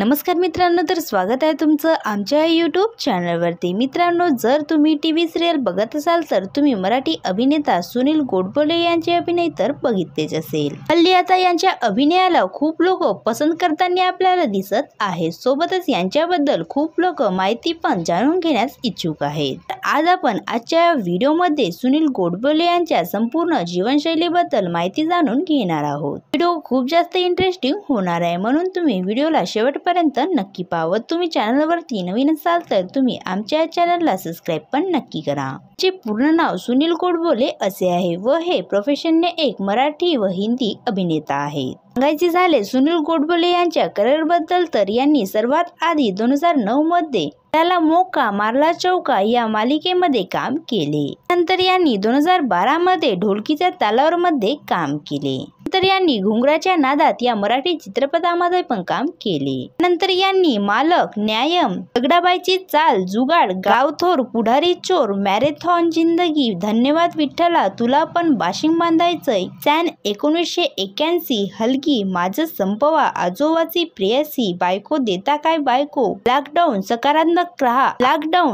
नमस्कार मित्रांनो, तर स्वागत आहे तुमचं आमच्या यूट्यूब चॅनलवरती। मित्रांनो, जर तुम्ही टीव्ही सिरियल बघत असाल तर तुम्ही मराठी अभिनेता सुनील गोडबोले यांचे अभिनय तर बघितलेच असेल। हल्ली आता यांच्या अभिनयाला खूप लोक पसंत करताना आपल्याला दिसत आहे। सोबतच यांच्याबद्दल खूप लोक माहिती पण जाणून घेण्यास इच्छुक आहेत। आज आपण आजच्या व्हिडिओमध्ये सुनील गोडबोले यांच्या संपूर्ण जीवनशैलीबद्दल माहिती जाणून घेणार आहोत। व्हिडिओ खूप जास्त इंटरेस्टिंग होणार आहे, म्हणून तुम्ही व्हिडिओला शेवटपर्यंत नक्की पाहावं। तुम्ही चॅनलवरती नवीन असाल तर तुम्ही आमच्या चॅनलला सबस्क्राइब पण नक्की करा। चे पूर्ण नाव सुनील गोडबोले असे आहे व हे प्रोफेशनने एक मराठी व हिंदी अभिनेता आहेत। सांगायचे झाले सुनील गोडबोले यांच्या करिअर बद्दल तर यांनी सर्वात आधी 2009 मध्ये त्याला मौका मारला चौका या मालिकेमध्ये काम केले। नंतर यांनी 2012 मध्ये ढोलकीच्या तालावर मध्ये काम केले। नंतर यांनी घुंगराच्या नादात या मराठी चित्रपटामध्ये पण काम केले। नंतर यांनी मालक, न्यायम, दगडाबाईची चाल, जुगाड, गावथोर, पुढारी चोर, मॅरेथॉन जिंदगी, धन्यवाद विठ्ठला, तुला पण बाशिंग बांधायचंय, सन 1981, हलगी, माझं संपवा, आजोबाची प्रेयसी, बायको देता काय बायको, लॉकडाऊन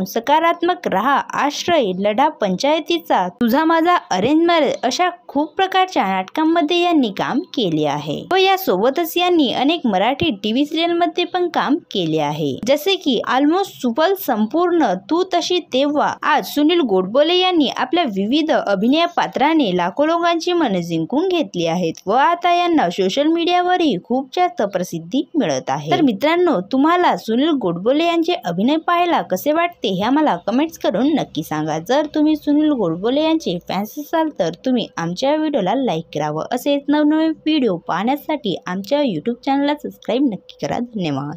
सकारात्मक रहा, आश्रय, लढा पंचायतीचा, तुझा माझा अरेंज मॅरेज अशा खूप प्रकारच्या नाटकांमध्ये यांनी काम केले आहे व यासोबतच यांनी अनेक मराठी टीव्ही सिरियल मध्ये पण काम केले आहे, जसे की ऑलमोस्ट सुपल, संपूर्ण, तू तशी तेव्हा। आज सुनील गोडबोले यांनी आपल्या विविध अभिनय पात्राने लाखो लोकांची मने जिंकून घेतली आहेत व आता यांना सोशल मीडियावरही खूप जास्त प्रसिद्धी मिळत आहे। तर मित्रांनो, तुम्हाला सुनील गोडबोले यांचे अभिनय पाहायला कसे वाटते हे आम्हाला कमेंट्स करून नक्की सांगा। जर तुम्ही सुनील गोडबोले यांचे फॅन्स असाल तर तुम्ही आमच्या व्हिडिओला लाईक करावं। असेच नवनवीन व्हिडिओ पाहण्यासाठी आमच्या यूट्यूब चॅनलला सबस्क्राईब नक्की करा। धन्यवाद।